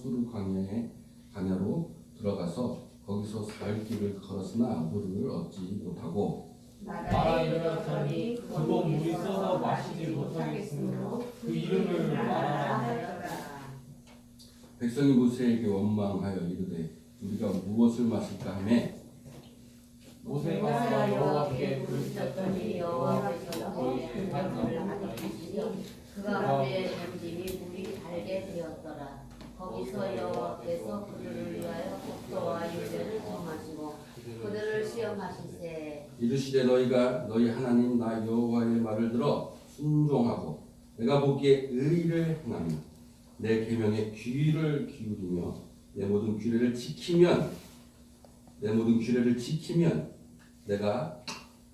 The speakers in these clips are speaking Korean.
수르 광야로 들어가서 거기서 살 길을 걸었으나 물을 얻지 못하고 나라 이르렀더니 그곳 물이 써서 마시지 못하겠으므로 그 이름을 마라라 하였더라. 백성이 모세에게 원망하여 이르되 우리가 무엇을 마실까 하매 모세가 여호와께 부르짖었더니 여호와께서 거기 큰 잔을 가져주시니 그 가운데 잠짐이 물이 달게 되었더라. 거기서 여호와께서 그들을 위하여 국도와 유대를 정하시고 그들을 시험하시세. 이르시되 너희가 너희 하나님 나 여호와의 말을 들어 순종하고 내가 보기에 의를 행하며 내 계명에 귀를 기울이며 내 모든 규례를 지키면 내가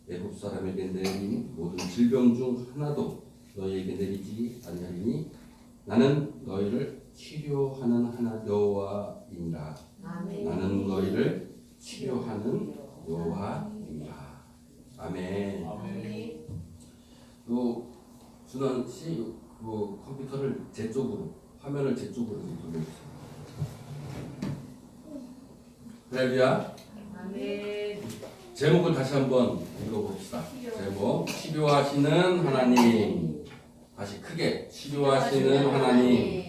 애굽 사람에게 내린 모든 질병 중 하나도 너희에게 내리지 아니하리니 나는 너희를 치료하는 하나 여호와이니라. 나는 너희를 치료하는 여호와이니라. 아멘. 또 준원 씨 컴퓨터를 제 쪽으로 화면을 제 쪽으로 돌려주세요. 할렐루야. 아멘. 제목을 다시 한번 읽어봅시다. 제목 치료하시는 하나님. 다시 크게 치료하시는 하나님.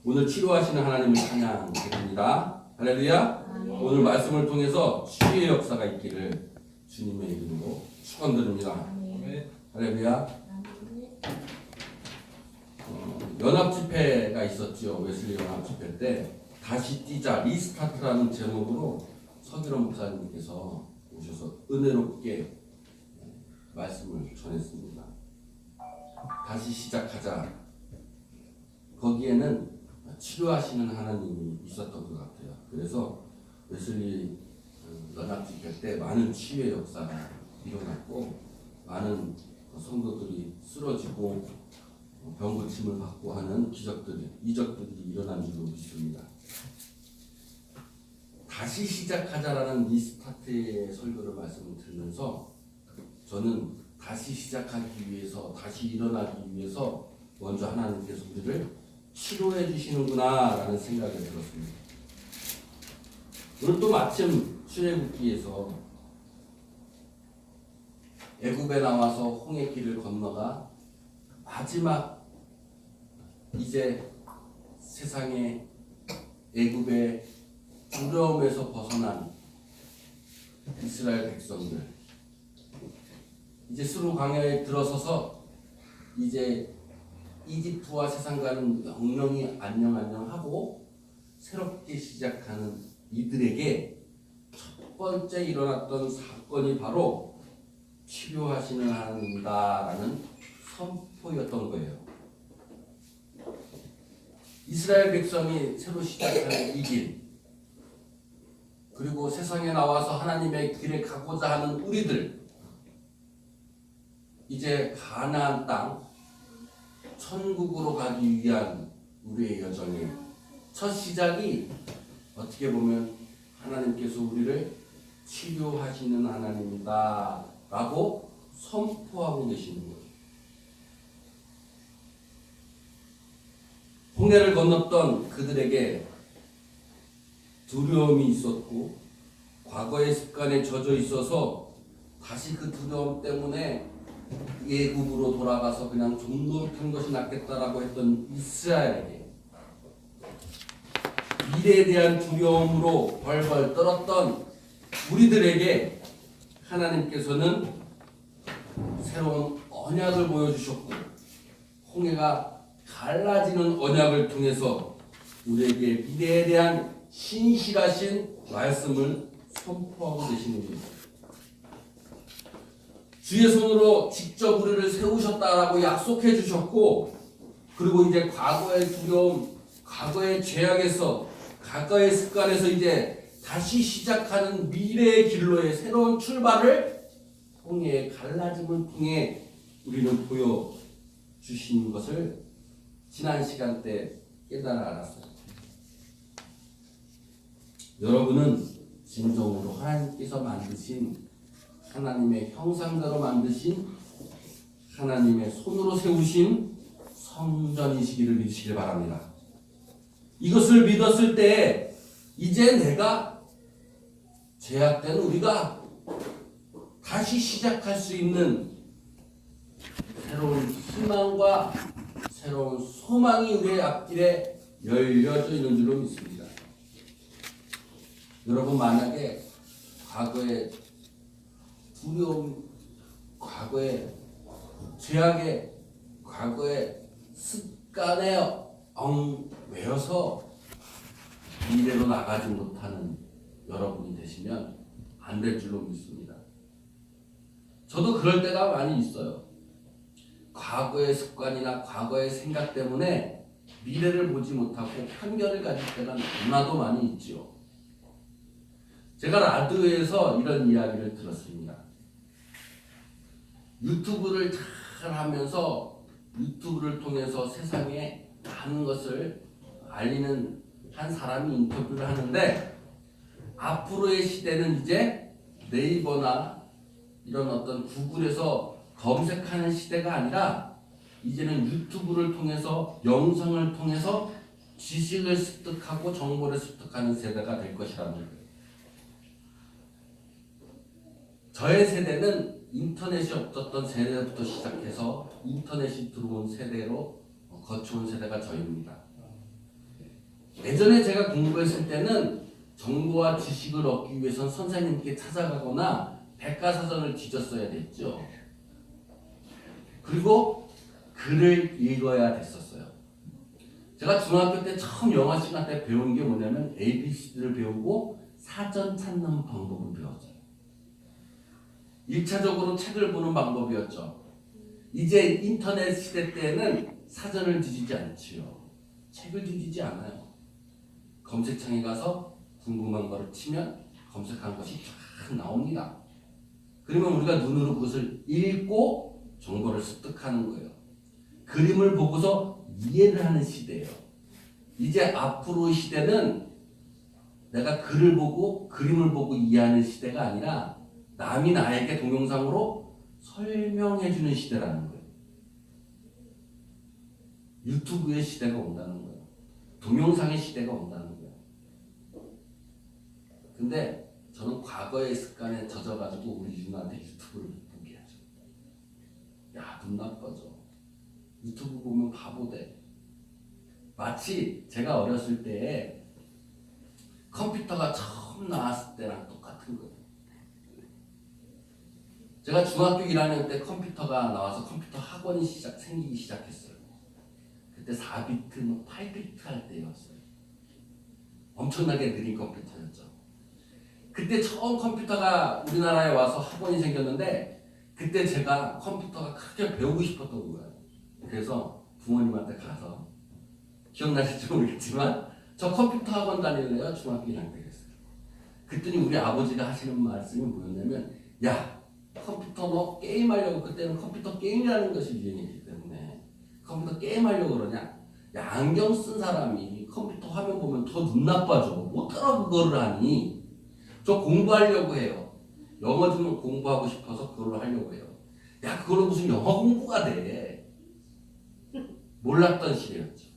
오늘 치료하시는 하나님을 찬양드립니다. 할렐루야. 오늘 말씀을 통해서 치유의 역사가 있기를 주님의 이름으로 축원드립니다. 할렐루야. 연합 집회가 있었죠. 웨슬리 연합 집회 때 다시 뛰자 리스타트라는 제목으로 서기론 목사님께서 오셔서 은혜롭게 말씀을 전했습니다. 다시 시작하자. 거기에는 치료하시는 하나님이 있었던 것 같아요. 그래서 웨슬리 연합 집회 때 많은 치유의 역사가 일어났고 많은 성도들이 쓰러지고 병고침을 받고 하는 이적들이 일어난 줄로 믿습니다. 다시 시작하자라는 리스타트의 설교를 말씀을 들으면서 저는 다시 시작하기 위해서 다시 일어나기 위해서 먼저 하나님께서 우리를 치료해 주시는구나 라는 생각이 들었습니다. 오늘 또 마침 출애굽기에서 애굽에 나와서 홍해 길을 건너가 마지막 이제 세상에 애굽의 두려움에서 벗어난 이스라엘 백성들 이제 수르 광야에 들어서서 이제 이집트와 세상과는 영영이 안녕하고 새롭게 시작하는 이들에게 첫 번째 일어났던 사건이 바로 치료하시는 하나님이다라는 선포였던 거예요. 이스라엘 백성이 새로 시작하는 이 길, 그리고 세상에 나와서 하나님의 길에 가고자 하는 우리들, 이제 가나안 땅, 천국으로 가기 위한 우리의 여정의 첫 시작이 어떻게 보면 하나님께서 우리를 치료하시는 하나님이다 라고 선포하고 계시는 거예요. 홍해를 건넜던 그들에게 두려움이 있었고 과거의 습관에 젖어 있어서 다시 그 두려움 때문에 애굽으로 돌아가서 그냥 종노릇한 것이 낫겠다라고 했던 이스라엘에게 미래에 대한 두려움으로 벌벌 떨었던 우리들에게 하나님께서는 새로운 언약을 보여주셨고 홍해가 갈라지는 언약을 통해서 우리에게 미래에 대한 신실하신 말씀을 선포하고 계시는 겁니다. 주의 손으로 직접 우리를 세우셨다라고 약속해 주셨고, 그리고 이제 과거의 두려움, 과거의 죄악에서, 과거의 습관에서 이제 다시 시작하는 미래의 길로의 새로운 출발을 홍해의 갈라짐을 통해 우리는 보여주신 것을 지난 시간 때 깨달아 알았어요. 여러분은 진정으로 하나님께서 만드신 하나님의 형상대로 만드신 하나님의 손으로 세우신 성전이시기를 믿으시길 바랍니다. 이것을 믿었을 때 이제 내가 죄악된 우리가 다시 시작할 수 있는 새로운 희망과 새로운 소망이 우리의 앞길에 열려져 있는 줄로 믿습니다. 여러분 만약에 과거의 두려움, 과거의 죄악의 과거의 습관에 얽매여서 미래로 나가지 못하는 여러분이 되시면 안 될 줄로 믿습니다. 저도 그럴 때가 많이 있어요. 과거의 습관이나 과거의 생각 때문에 미래를 보지 못하고 편견을 가질 때가 너무나도 많이 있지요. 제가 라디오에서 이런 이야기를 들었습니다. 유튜브를 잘 하면서 유튜브를 통해서 세상에 많은 것을 알리는 한 사람이 인터뷰를 하는데, 앞으로의 시대는 이제 네이버나 이런 어떤 구글에서 검색하는 시대가 아니라 이제는 유튜브를 통해서 영상을 통해서 지식을 습득하고 정보를 습득하는 세대가 될 것이라는 거예요. 저의 세대는 인터넷이 없었던 세대부터 시작해서 인터넷이 들어온 세대로 거쳐온 세대가 저입니다. 예전에 제가 공부했을 때는 정보와 지식을 얻기 위해선 선생님께 찾아가거나 백과사전을 뒤졌어야 됐죠. 그리고 글을 읽어야 됐었어요. 제가 중학교 때 처음 영어 시간 때 배운 게 뭐냐면 ABC를 배우고 사전 찾는 방법을 배웠어요. 1차적으로 책을 보는 방법이었죠. 이제 인터넷 시대 때는 사전을 뒤지지 않지요. 책을 뒤지지 않아요. 검색창에 가서 궁금한 거를 치면 검색한 것이 쫙 나옵니다. 그러면 우리가 눈으로 그것을 읽고 정보를 습득하는 거예요. 그림을 보고서 이해를 하는 시대예요. 이제 앞으로의 시대는 내가 글을 보고 그림을 보고 이해하는 시대가 아니라 남이 나에게 동영상으로 설명해주는 시대라는 거예요. 유튜브의 시대가 온다는 거예요. 동영상의 시대가 온다는 거예요. 근데 저는 과거의 습관에 젖어가지고 우리 유나한테 유튜브를 보게 하죠. 야, 눈 나빠져. 유튜브 보면 바보 돼. 마치 제가 어렸을 때에 컴퓨터가 처음 나왔을 때랑 똑같은 거예요. 제가 중학교 1학년 때 컴퓨터가 나와서 컴퓨터 학원이 생기기 시작했어요. 그때 4비트, 8비트 할 때였어요. 엄청나게 느린 컴퓨터였죠. 그때 처음 컴퓨터가 우리나라에 와서 학원이 생겼는데, 그때 제가 컴퓨터가 크게 배우고 싶었던 거예요. 그래서 부모님한테 가서, 기억나실지 모르겠지만 저 컴퓨터 학원 다닐래요? 중학교 1학년 때 그랬어요. 그랬더니 우리 아버지가 하시는 말씀이 뭐였냐면, 야, 컴퓨터 너 게임하려고, 그때는 컴퓨터 게임이라는 것이 유행이기 때문에 컴퓨터 게임하려고 그러냐? 야, 안경 쓴 사람이 컴퓨터 화면 보면 더 눈 나빠져. 못하러 그거를 하니? 저 공부하려고 해요. 영어 좀 공부하고 싶어서 그걸로 하려고 해요. 야, 그걸로 무슨 영어 공부가 돼. 몰랐던 시대였죠.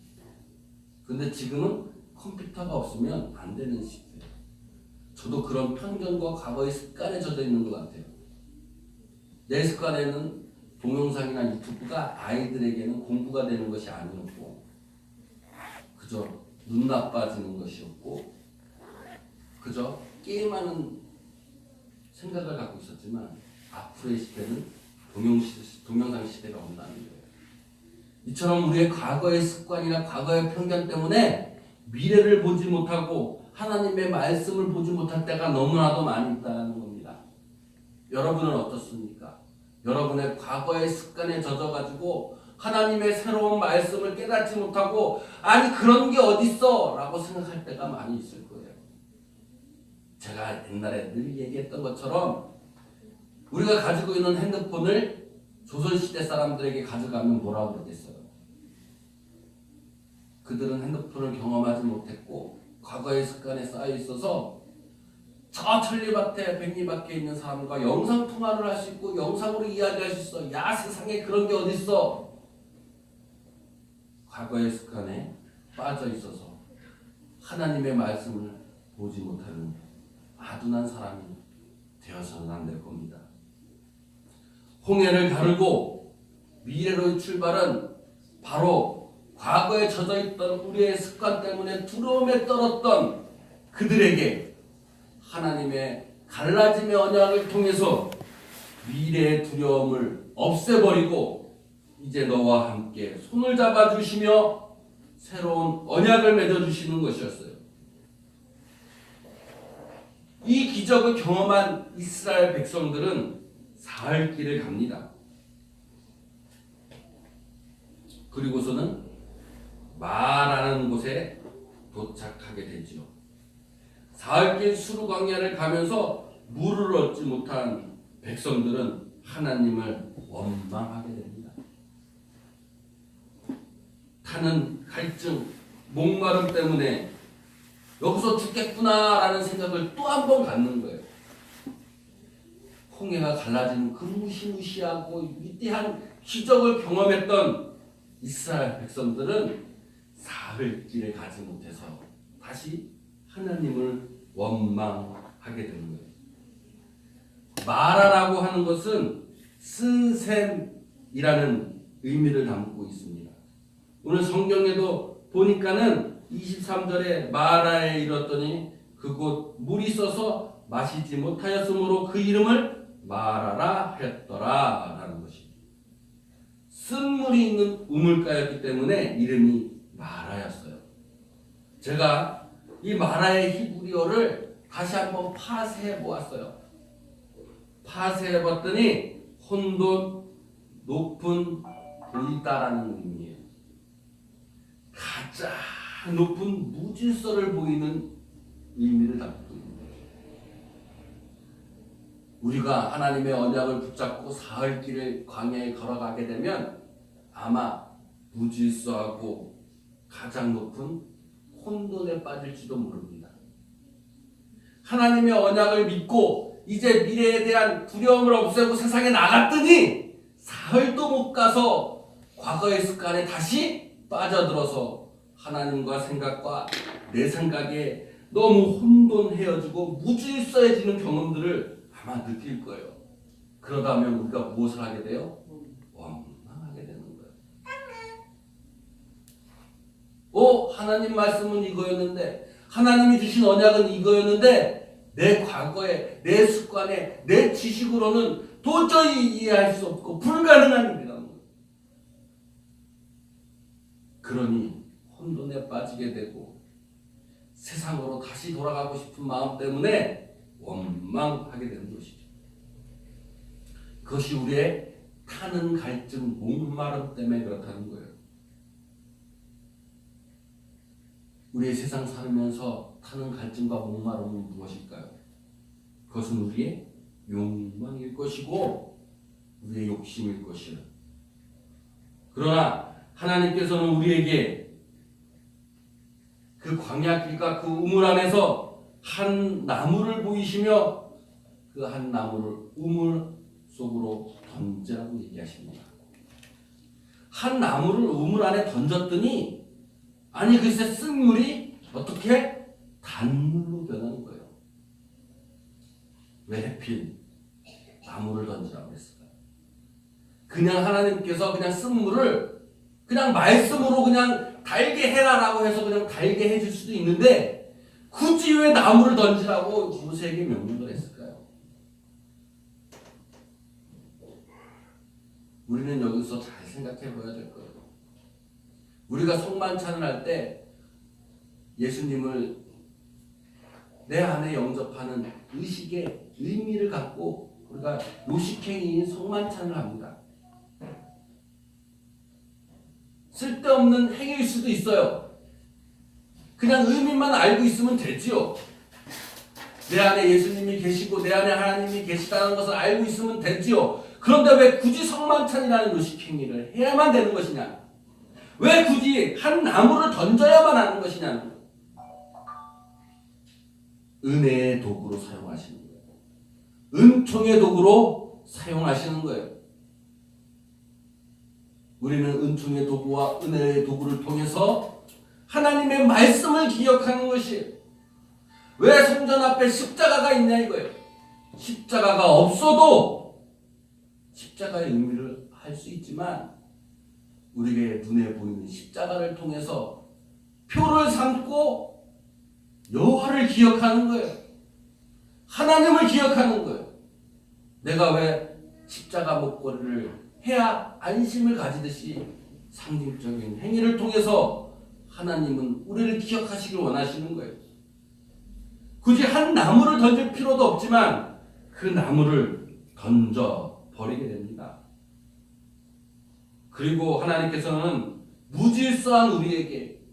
근데 지금은 컴퓨터가 없으면 안 되는 시대예요. 저도 그런 편견과 과거의 습관에 젖어 있는 것 같아요. 내 습관에는 동영상이나 유튜브가 아이들에게는 공부가 되는 것이 아니었고, 그저 눈 나빠지는 것이었고, 그저 게임하는 생각을 갖고 있었지만, 앞으로의 시대는 동영상 시대가 온다는 거예요. 이처럼 우리의 과거의 습관이나 과거의 편견 때문에 미래를 보지 못하고 하나님의 말씀을 보지 못할 때가 너무나도 많이 있다는 겁니다. 여러분은 어떻습니까? 여러분의 과거의 습관에 젖어가지고 하나님의 새로운 말씀을 깨닫지 못하고, 아니 그런 게 어딨어 라고 생각할 때가 많이 있을 거예요. 제가 옛날에 늘 얘기했던 것처럼 우리가 가지고 있는 핸드폰을 조선시대 사람들에게 가져가면 뭐라고 그러겠어요? 그들은 핸드폰을 경험하지 못했고 과거의 습관에 쌓여 있어서 저 천리밭에 백리밭에 있는 사람과 영상통화를 할 수 있고 영상으로 이야기할 수 있어. 야, 세상에 그런 게 어딨어. 과거의 습관에 빠져 있어서 하나님의 말씀을 보지 못하는 아둔한 사람이 되어서는 안 될 겁니다. 홍해를 가르고 미래로의 출발은 바로 과거에 젖어있던 우리의 습관 때문에 두려움에 떨었던 그들에게 하나님의 갈라짐의 언약을 통해서 미래의 두려움을 없애버리고 이제 너와 함께 손을 잡아주시며 새로운 언약을 맺어주시는 것이었어요. 이 기적을 경험한 이스라엘 백성들은 사흘 길을 갑니다. 그리고서는 마라는 곳에 도착하게 되지요. 사흘길 수르 광야를 가면서 물을 얻지 못한 백성들은 하나님을 원망하게 됩니다. 타는 갈증, 목마름 때문에 여기서 죽겠구나라는 생각을 또 한 번 갖는 거예요. 홍해가 갈라지는 그 무시무시하고 위대한 기적을 경험했던 이스라엘 백성들은 사흘길을 가지 못해서 다시 하나님을 원망하게 되는 거예요. 마라라고 하는 것은 스셈이라는 의미를 담고 있습니다. 오늘 성경에도 보니까는 23절에 마라에 이르렀더니 그곳 물이 있어서 마시지 못하였으므로 그 이름을 마라라 하였더라 라는 것입니다. 쓴물이 있는 우물가였기 때문에 이름이 마라였어요. 제가 이 마라의 히브리어를 다시 한번 파세해 보았어요. 파세해 봤더니 혼돈, 높은, 보이다라는 의미예요. 가장 높은 무질서를 보이는 의미를 담고 있는 거예요. 우리가 하나님의 언약을 붙잡고 사흘 길을 광야에 걸어가게 되면 아마 무질서하고 가장 높은 혼돈에 빠질지도 모릅니다. 하나님의 언약을 믿고 이제 미래에 대한 두려움을 없애고 세상에 나갔더니 사흘도 못 가서 과거의 습관에 다시 빠져들어서 하나님과 생각과 내 생각에 너무 혼돈해지고 무질서해지는 경험들을 아마 느낄 거예요. 그러다면 우리가 무엇을 하게 돼요? 원망하게 되는 거예요. 하나님 말씀은 이거였는데, 하나님이 주신 언약은 이거였는데 내 과거에, 내 습관에, 내 지식으로는 도저히 이해할 수 없고 불가능한 일이라는 거예요. 그러니 혼돈에 빠지게 되고 세상으로 다시 돌아가고 싶은 마음 때문에 원망하게 되는 것이죠. 그것이 우리의 타는 갈증, 목마름 때문에 그렇다는 거예요. 우리의 세상 살면서 타는 갈증과 목마름은 무엇일까요? 그것은 우리의 욕망일 것이고 우리의 욕심일 것이에요. 그러나 하나님께서는 우리에게 그 광야 길과 그 우물 안에서 한 나무를 보이시며 그 한 나무를 우물 속으로 던지라고 얘기하십니다. 한 나무를 우물 안에 던졌더니 아니 글쎄 쓴물이 어떻게 단물로 변하는 거예요. 왜 하필 나무를 던지라고 했을까요? 그냥 하나님께서 그냥 쓴물을 그냥 말씀으로 그냥 달게 해라라고 해서 그냥 달게 해줄 수도 있는데 굳이 왜 나무를 던지라고 모세에게 명령을 했을까요? 우리는 여기서 잘 생각해 보아야 될 거예요. 우리가 성만찬을 할 때 예수님을 내 안에 영접하는 의식의 의미를 갖고 우리가 요식행위인 성만찬을 합니다. 쓸데없는 행위일 수도 있어요. 그냥 의미만 알고 있으면 되지요. 내 안에 예수님이 계시고 내 안에 하나님이 계시다는 것을 알고 있으면 되지요. 그런데 왜 굳이 성만찬이라는 요식행위를 해야만 되는 것이냐? 왜 굳이 한 나무를 던져야만 하는 것이냐는 거예요. 은혜의 도구로 사용하시는 거예요. 은총의 도구로 사용하시는 거예요. 우리는 은총의 도구와 은혜의 도구를 통해서 하나님의 말씀을 기억하는 것이에요. 왜 성전 앞에 십자가가 있냐 이거예요. 십자가가 없어도 십자가의 의미를 알 수 있지만 우리의 눈에 보이는 십자가를 통해서 표를 삼고 여호와를 기억하는 거예요. 하나님을 기억하는 거예요. 내가 왜 십자가 목걸이를 해야 안심을 가지듯이 상징적인 행위를 통해서 하나님은 우리를 기억하시길 원하시는 거예요. 굳이 한 나무를 던질 필요도 없지만 그 나무를 던져 버리게 됩니다. 그리고 하나님께서는 무질서한 우리에게,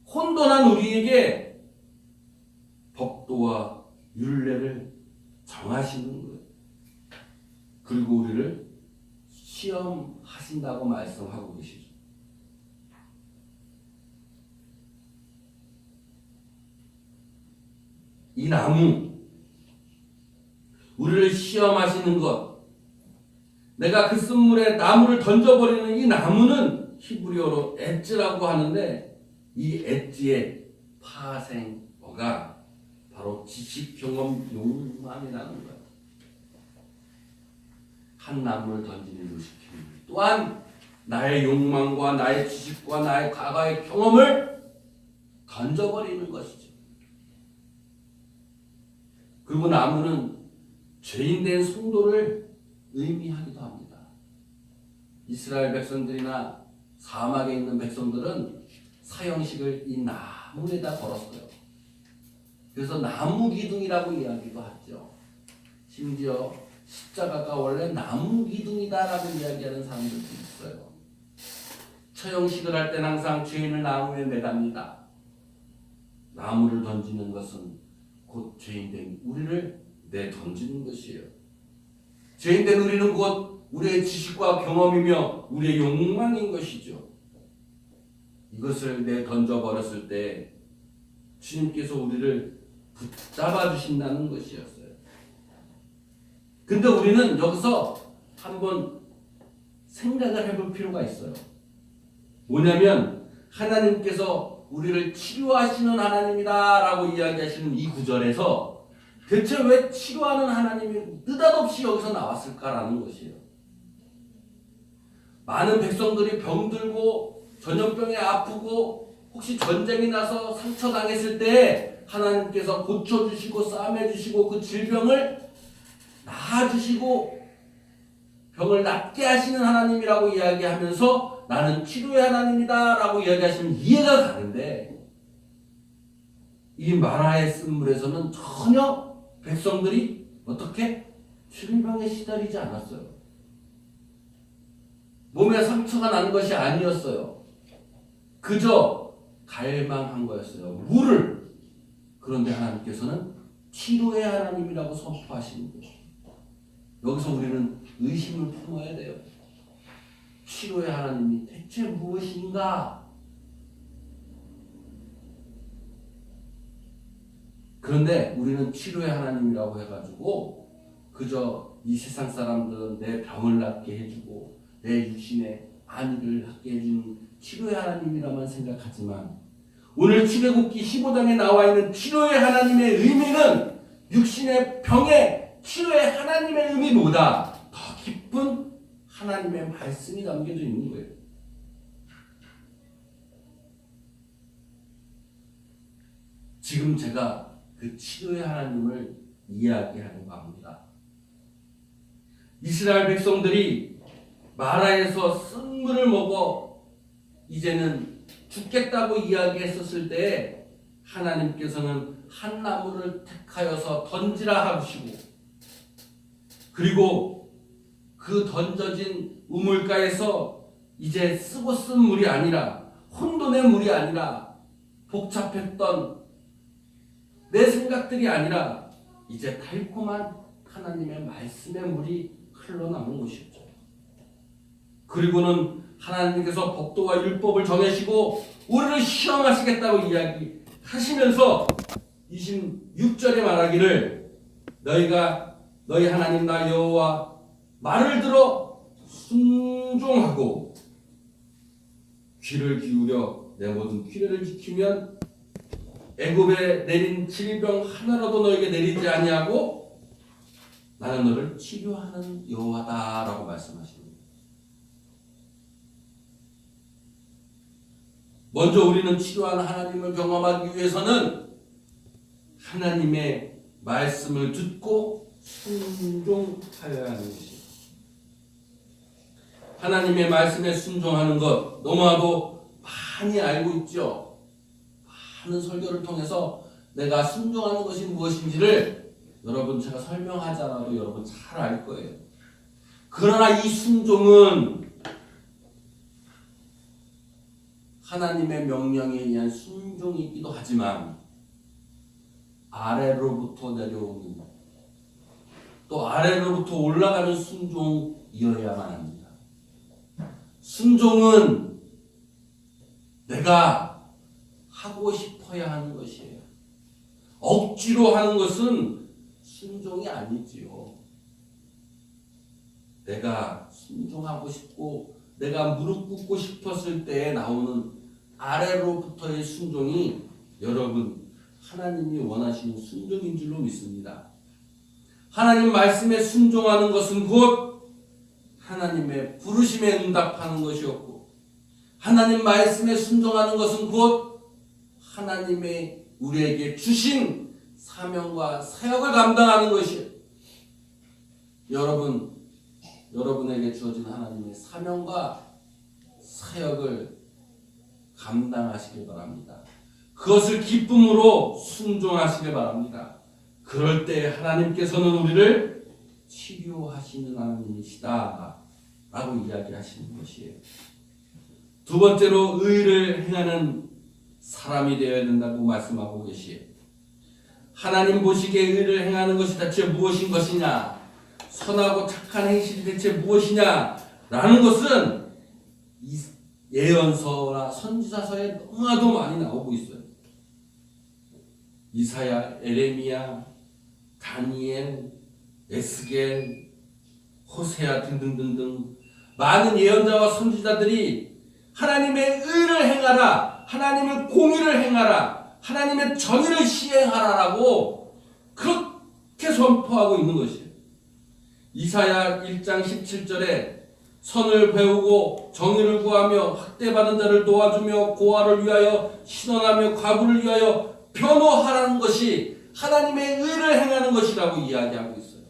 혼돈한 우리에게 법도와 율례를 정하시는 거예요. 그리고 우리를 시험하신다고 말씀하고 계시죠. 이 나무, 우리를 시험하시는 것, 내가 그 쓴물에 나무를 던져버리는 이 나무는 히브리어로 엣지라고 하는데 이 엣지의 파생어가 바로 지식, 경험, 욕망이라는 거예요. 한 나무를 던지는 요시키는 또한 나의 욕망과 나의 지식과 나의 과거의 경험을 던져버리는 것이죠. 그리고 나무는 죄인된 성도를 의미하기도 합니다. 이스라엘 백성들이나 사막에 있는 백성들은 사형식을 이 나무에다 걸었어요. 그래서 나무 기둥이라고 이야기도 하죠. 심지어 십자가가 원래 나무 기둥이다라고 이야기하는 사람들도 있어요. 처형식을 할 때는 항상 죄인을 나무에 매답니다. 나무를 던지는 것은 곧 죄인된 우리를 내던지는 것이에요. 죄인된 우리는 곧 우리의 지식과 경험이며 우리의 욕망인 것이죠. 이것을 내던져버렸을 때 주님께서 우리를 붙잡아 주신다는 것이었어요. 근데 우리는 여기서 한번 생각을 해볼 필요가 있어요. 뭐냐면 하나님께서 우리를 치료하시는 하나님이다 라고 이야기하시는 이 구절에서 대체 왜 치료하는 하나님이 느닷없이 여기서 나왔을까라는 것이에요. 많은 백성들이 병들고 전염병에 아프고 혹시 전쟁이 나서 상처당했을 때 하나님께서 고쳐주시고 싸매주시고 그 질병을 나아주시고 병을 낫게 하시는 하나님이라고 이야기하면서 나는 치료의 하나님이다 라고 이야기하시면 이해가 가는데 이 마라의 쓴물에서는 전혀 백성들이 어떻게 질병에 시달리지 않았어요. 몸에 상처가 난 것이 아니었어요. 그저 갈망한 거였어요. 물을. 그런데 하나님께서는 치료의 하나님이라고 선포하시는 거예요. 여기서 우리는 의심을 품어야 돼요. 치료의 하나님이 대체 무엇인가? 그런데 우리는 치료의 하나님이라고 해가지고 그저 이 세상 사람들은 내 병을 낫게 해주고 내 육신에 안위를 갖게 해주는 치료의 하나님이라만 생각하지만 오늘 출애굽기 15장에 나와 있는 치료의 하나님의 의미는 육신의 병의 치료의 하나님의 의미보다 더 깊은 하나님의 말씀이 담겨져 있는 거예요. 지금 제가 그 치료의 하나님을 이야기하려고 합니다. 이스라엘 백성들이 마라에서 쓴물을 먹어 이제는 죽겠다고 이야기했었을 때 하나님께서는 한 나무를 택하여서 던지라 하시고 그리고 그 던져진 우물가에서 이제 쓰고 쓴 물이 아니라 혼돈의 물이 아니라 복잡했던 내 생각들이 아니라 이제 달콤한 하나님의 말씀의 물이 흘러나오는 것이었죠. 그리고는 하나님께서 법도와 율법을 정하시고 우리를 시험하시겠다고 이야기하시면서 26절에 말하기를 너희가 너희 하나님 나 여호와 말을 들어 순종하고 귀를 기울여 내 모든 규례를 지키면 애굽에 내린 질병 하나라도 너에게 내리지 아니하고 나는 너를 치료하는 여호와다라고 말씀하십니다. 먼저 우리는 치료하는 하나님을 경험하기 위해서는 하나님의 말씀을 듣고 순종하여야 하는 것입니다. 하나님의 말씀에 순종하는 것 너무나도 많이 알고 있죠. 많은 설교를 통해서 내가 순종하는 것이 무엇인지를 여러분 제가 설명하지 않아도 여러분 잘 알 거예요. 그러나 이 순종은 하나님의 명령에 의한 순종이기도 하지만 아래로부터 내려오는 또 아래로부터 올라가는 순종이어야만 합니다. 순종은 내가 하고 싶어야 하는 것이에요. 억지로 하는 것은 순종이 아니지요. 내가 순종하고 싶고 내가 무릎 꿇고 싶었을 때에 나오는 아래로부터의 순종이 여러분 하나님이 원하시는 순종인 줄로 믿습니다. 하나님 말씀에 순종하는 것은 곧 하나님의 부르심에 응답하는 것이었고 하나님 말씀에 순종하는 것은 곧 하나님의 우리에게 주신 사명과 사역을 감당하는 것이에요. 여러분에게 주어진 하나님의 사명과 사역을 감당하시길 바랍니다. 그것을 기쁨으로 순종하시길 바랍니다. 그럴 때 하나님께서는 우리를 치료하시는 하나님이시다 라고 이야기하시는 것이에요. 두 번째로 의를 행하는 사람이 되어야 된다고 말씀하고 계시에요. 하나님 보시기에 의를 행하는 것이 대체 무엇인 것이냐, 선하고 착한 행실이 대체 무엇이냐 라는 것은 예언서나 선지자서에 너무나도 많이 나오고 있어요. 이사야, 에레미야, 다니엘, 에스겔, 호세아 등등등등 많은 예언자와 선지자들이 하나님의 의를 행하라, 하나님의 공의를 행하라, 하나님의 정의를 시행하라라고 그렇게 선포하고 있는 것이에요. 이사야 1장 17절에 선을 배우고 정의를 구하며 학대받은 자를 도와주며 고아를 위하여 신원하며 과부를 위하여 변호하라는 것이 하나님의 의를 행하는 것이라고 이야기하고 있어요.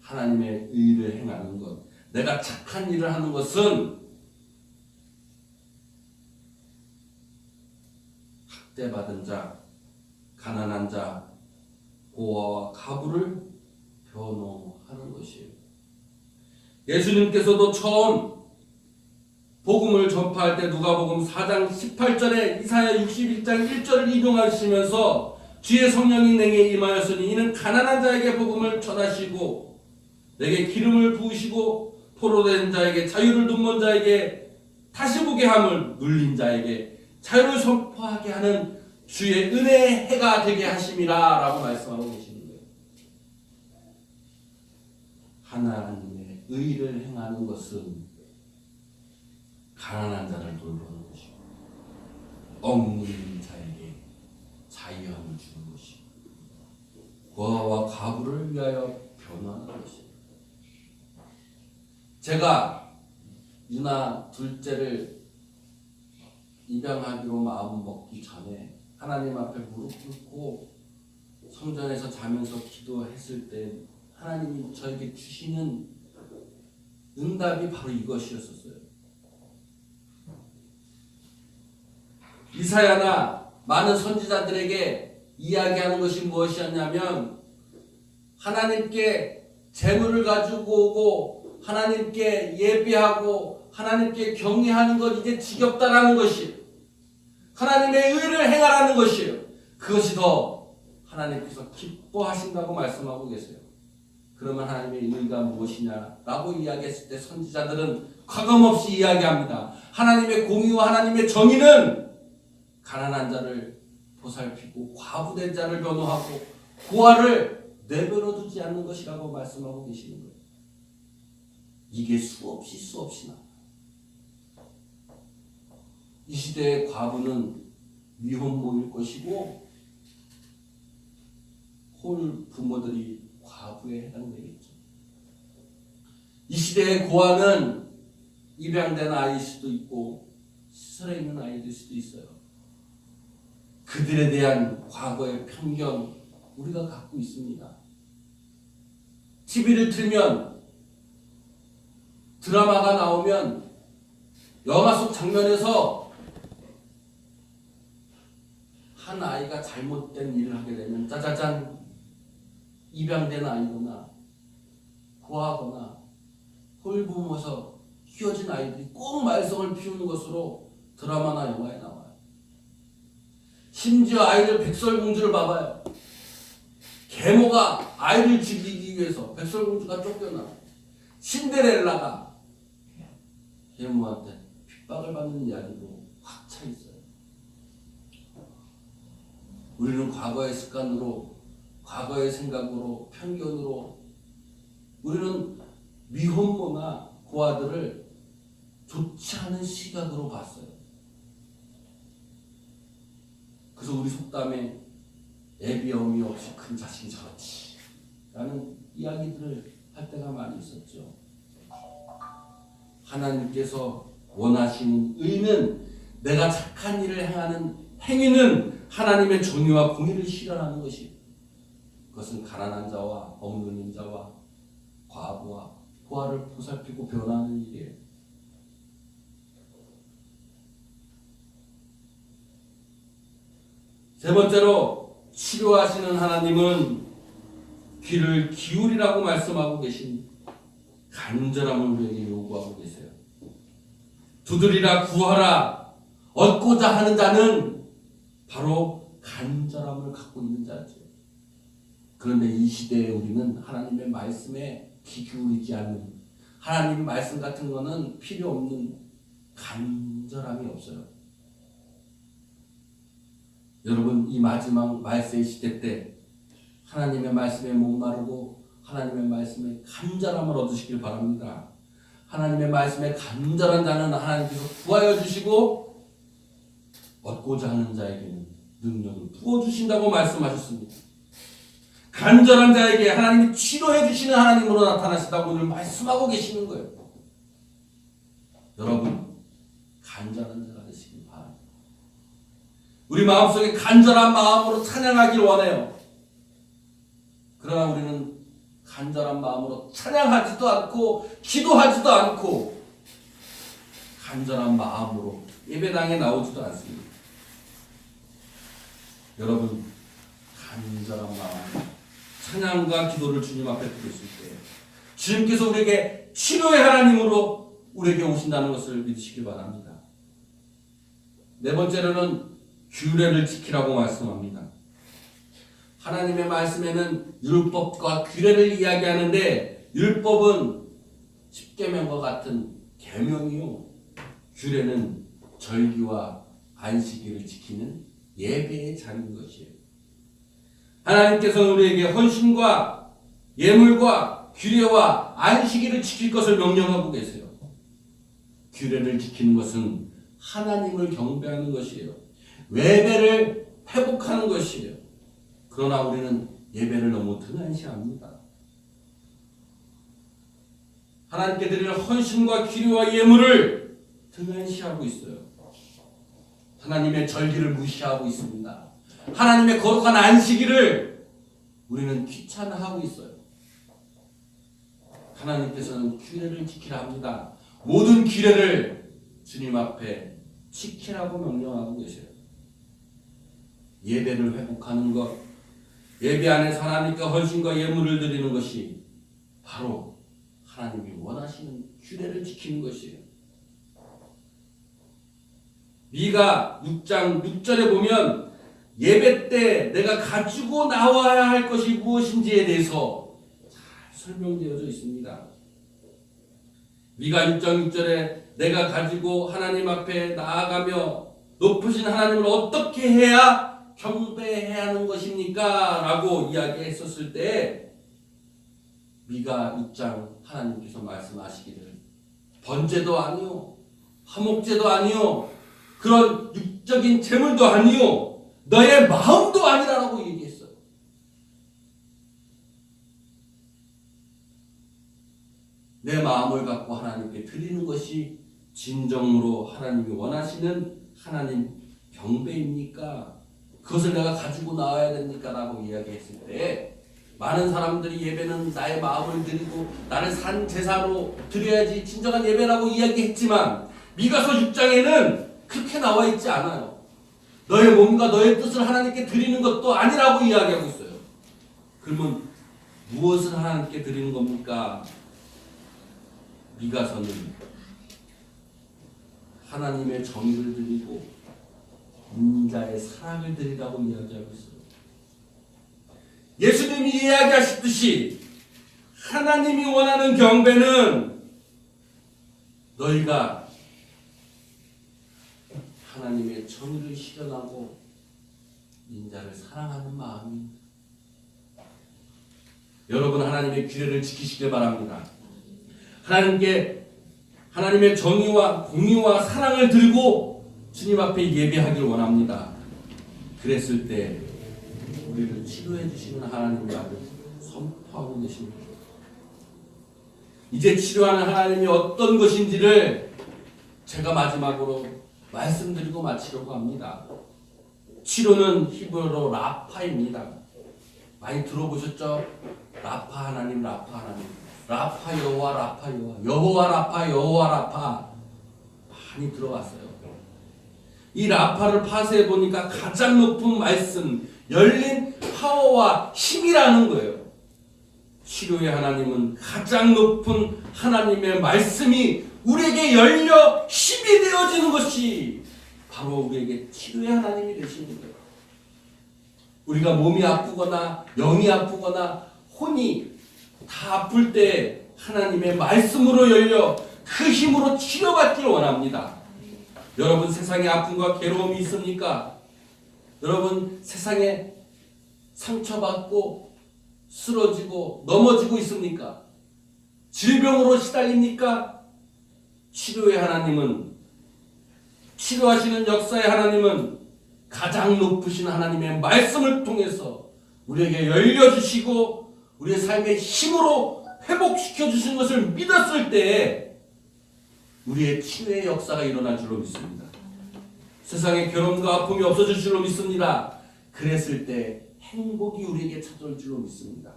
하나님의 의를 행하는 것, 내가 착한 일을 하는 것은 학대받은 자, 가난한 자, 고아와 과부를 변호하는 것이에요. 예수님께서도 처음 복음을 전파할 때 누가복음 4장 18절에 이사야 61장 1절을 인용하시면서 주의 성령이 내게 임하였으니 이는 가난한 자에게 복음을 전하시고 내게 기름을 부으시고 포로된 자에게 자유를 눈먼 자에게 다시 보게 함을 눌린 자에게 자유를 선포하게 하는 주의 은혜의 해가 되게 하심이라 라고 말씀하고 계시는 거예요. 하나님의 의를 행하는 것은 가난한 자를 돌보는 것이고 억눌린 자에게 자유함을 주는 것이고 고아와 과부를 위하여 변호하는 것입니다. 제가 누나 둘째를 입양하기로 마음 먹기 전에 하나님 앞에 무릎 꿇고 성전에서 자면서 기도했을 때 하나님이 저에게 주시는 응답이 바로 이것이었어요. 이사야나 많은 선지자들에게 이야기하는 것이 무엇이었냐면 하나님께 재물을 가지고 오고 하나님께 예배하고 하나님께 경외하는 것 이제 지겹다라는 것이에요. 하나님의 의를 행하라는 것이에요. 그것이 더 하나님께서 기뻐하신다고 말씀하고 계세요. 그러면 하나님의 의가 무엇이냐라고 이야기했을 때 선지자들은 과감없이 이야기합니다. 하나님의 공의와 하나님의 정의는 가난한 자를 보살피고 과부된 자를 변호하고 고아를 내버려 두지 않는 것이라고 말씀하고 계시는 거예요. 이게 수없이 나와요. 이 시대의 과부는 미혼모일 것이고 홀 부모들이 과부에 해당되겠죠. 이 시대의 고아는 입양된 아이일 수도 있고 시설에 있는 아이일 수도 있어요. 그들에 대한 과거의 편견 우리가 갖고 있습니다. TV를 틀면 드라마가 나오면 영화 속 장면에서 한 아이가 잘못된 일을 하게 되면 짜자잔 입양된 아이거나 고아거나 홀부모에서 키워진 아이들이 꼭 말썽을 피우는 것으로 드라마나 영화에 나와요. 심지어 아이들 백설공주를 봐봐요. 계모가 아이를 죽이기 위해서 백설공주가 쫓겨나 신데렐라가 계모한테 핍박을 받는 이야기로 확 차 있어요. 우리는 과거의 습관으로, 과거의 생각으로, 편견으로 우리는 미혼모나 고아들을 좋지 않은 시각으로 봤어요. 그래서 우리 속담에 애비 어미 없이 큰 자식이 저렇지 라는 이야기들을 할 때가 많이 있었죠. 하나님께서 원하시는 의는 내가 착한 일을 행하는 행위는 하나님의 정의와 공의를 실현하는 것이, 그것은 가난한 자와 없는 자와 과부와 고아를 보살피고 변화하는 일이에요. 세 번째로 치료하시는 하나님은 귀를 기울이라고 말씀하고 계신 간절함을 우리에게 요구하고 계세요. 두드리라 구하라 얻고자 하는 자는 바로 간절함을 갖고 있는 자죠. 그런데 이 시대에 우리는 하나님의 말씀에 귀 기울이지 않는, 하나님 말씀 같은 거는 필요 없는 간절함이 없어요. 여러분, 이 마지막 말세의 시대 때 하나님의 말씀에 목마르고 하나님의 말씀에 간절함을 얻으시길 바랍니다. 하나님의 말씀에 간절한 자는 하나님께서 구하여 주시고 얻고자 하는 자에게는 능력을 부어주신다고 말씀하셨습니다. 간절한 자에게 하나님이 치료해 주시는 하나님으로 나타나시다고 오늘 말씀하고 계시는 거예요. 여러분, 간절한 자가 되시길 바랍니다. 우리 마음속에 간절한 마음으로 찬양하길 원해요. 그러나 우리는 간절한 마음으로 찬양하지도 않고 기도하지도 않고 간절한 마음으로 예배당에 나오지도 않습니다. 여러분, 간절한 마음, 찬양과 기도를 주님 앞에 드렸을 때 주님께서 우리에게 치료의 하나님으로 우리에게 오신다는 것을 믿으시기 바랍니다. 네 번째로는 규례를 지키라고 말씀합니다. 하나님의 말씀에는 율법과 규례를 이야기하는데 율법은 십계명과 같은 계명이요, 규례는 절기와 안식일을 지키는 예배의 자리인 것이에요. 하나님께서는 우리에게 헌신과 예물과 규례와 안식일을 지킬 것을 명령하고 계세요. 규례를 지키는 것은 하나님을 경배하는 것이에요. 예배를 회복하는 것이에요. 그러나 우리는 예배를 너무 등한시합니다. 하나님께 드리는 헌신과 기류와 예물을 등한시하고 있어요. 하나님의 절기를 무시하고 있습니다. 하나님의 거룩한 안식일을 우리는 귀찮아하고 있어요. 하나님께서는 규례를 지키라 합니다. 모든 규례를 주님 앞에 지키라고 명령하고 계세요. 예배를 회복하는 것, 예배 안에서 하나님께 헌신과 예물을 드리는 것이 바로 하나님이 원하시는 규례를 지키는 것이에요. 미가 6장 6절에 보면 예배 때 내가 가지고 나와야 할 것이 무엇인지에 대해서 잘 설명되어져 있습니다. 미가 6장 6절에 내가 가지고 하나님 앞에 나아가며 높으신 하나님을 어떻게 해야 경배해야 하는 것입니까? 라고 이야기했었을 때 미가 6장 하나님께서 말씀하시기를 번제도 아니요, 화목제도 아니요, 그런 육적인 재물도 아니요 너의 마음도 아니라고 얘기했어요. 내 마음을 갖고 하나님께 드리는 것이 진정으로 하나님이 원하시는 하나님 경배입니까? 그것을 내가 가지고 나와야 됩니까? 라고 이야기했을 때 많은 사람들이 예배는 나의 마음을 드리고 나를 산 제사로 드려야지 진정한 예배라고 이야기했지만 미가서 6장에는 그렇게 나와 있지 않아요. 너의 몸과 너의 뜻을 하나님께 드리는 것도 아니라고 이야기하고 있어요. 그러면 무엇을 하나님께 드리는 겁니까? 미가서는 하나님의 정의를 드리고 인자의 사랑을 드리라고 이야기하고 있어요. 예수님이 이야기하셨듯이 하나님이 원하는 경배는 너희가 하나님의 정의를 실현하고 인자를 사랑하는 마음입니다. 여러분 하나님의 규례를 지키시길 바랍니다. 하나님의 정의와 공의와 사랑을 들고 주님 앞에 예배하길 원합니다. 그랬을 때 우리를 치료해 주시는 하나님을 아주 선포하고 계십니다. 이제 치료하는 하나님이 어떤 것인지를 제가 마지막으로 말씀드리고 마치려고 합니다. 치료는 히브리어로 라파입니다. 많이 들어보셨죠? 라파 하나님, 라파 하나님. 라파 여호와, 라파 여호와. 여호와 라파, 여호와 라파. 많이 들어봤어요. 이 라파를 파쇄해 보니까 가장 높은 말씀, 열린 파워와 힘이라는 거예요. 치료의 하나님은 가장 높은 하나님의 말씀이 우리에게 열려 힘이 되어지는 것이 바로 우리에게 치료의 하나님이 되시는 거예요. 우리가 몸이 아프거나 영이 아프거나 혼이 다 아플 때 하나님의 말씀으로 열려 그 힘으로 치료받기를 원합니다. 여러분 세상에 아픔과 괴로움이 있습니까? 여러분 세상에 상처받고 쓰러지고 넘어지고 있습니까? 질병으로 시달립니까? 치료의 하나님은, 치료하시는 역사의 하나님은 가장 높으신 하나님의 말씀을 통해서 우리에게 열려주시고 우리의 삶의 힘으로 회복시켜 주신 것을 믿었을 때 우리의 치유의 역사가 일어날 줄로 믿습니다. 세상에 괴로움과 아픔이 없어질 줄로 믿습니다. 그랬을 때 행복이 우리에게 찾아올 줄로 믿습니다.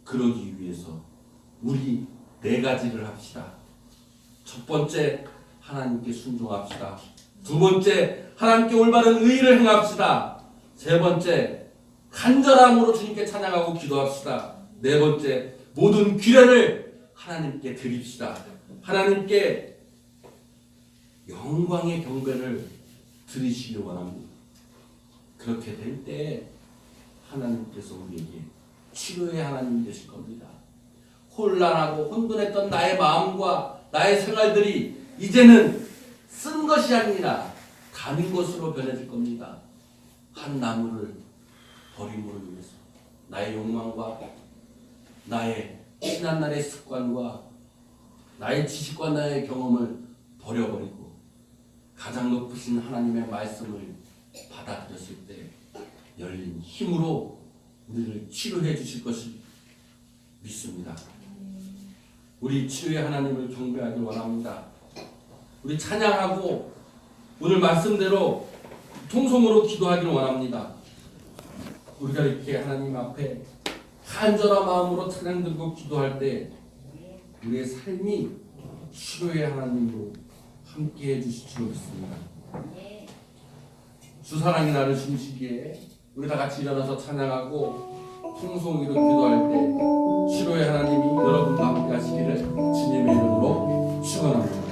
그러기 위해서 우리 네 가지를 합시다. 첫 번째, 하나님께 순종합시다. 두 번째, 하나님께 올바른 의의를 행합시다. 세 번째, 간절함으로 주님께 찬양하고 기도합시다. 네 번째, 모든 규례를 하나님께 드립시다. 하나님께 영광의 경배를 드리시길 원합니다. 그렇게 될 때 하나님께서 우리에게 치료의 하나님이 되실 겁니다. 혼란하고 혼돈했던 나의 마음과 나의 생활들이 이제는 쓴 것이 아니라 가는 것으로 변해질 겁니다. 한 나무를 버림으로 인해서 나의 욕망과 나의 지난날의 습관과 나의 지식과 나의 경험을 버려버리고 가장 높으신 하나님의 말씀을 받아들였을 때 열린 힘으로 우리를 치료해 주실 것을 믿습니다. 우리 치유의 하나님을 경배하길 원합니다. 우리 찬양하고 오늘 말씀대로 통성으로 기도하기를 원합니다. 우리가 이렇게 하나님 앞에 간절한 마음으로 찬양 들고 기도할 때 우리의 삶이 치료의 하나님으로 함께해 주실 줄 믿습니다. 주 사랑이 나를 숨쉬기에 우리 다 같이 일어나서 찬양하고 통성으로 기도할 때 치료의 하나님이 여러분과 함께 하시기를 주님의 이름으로 축원합니다.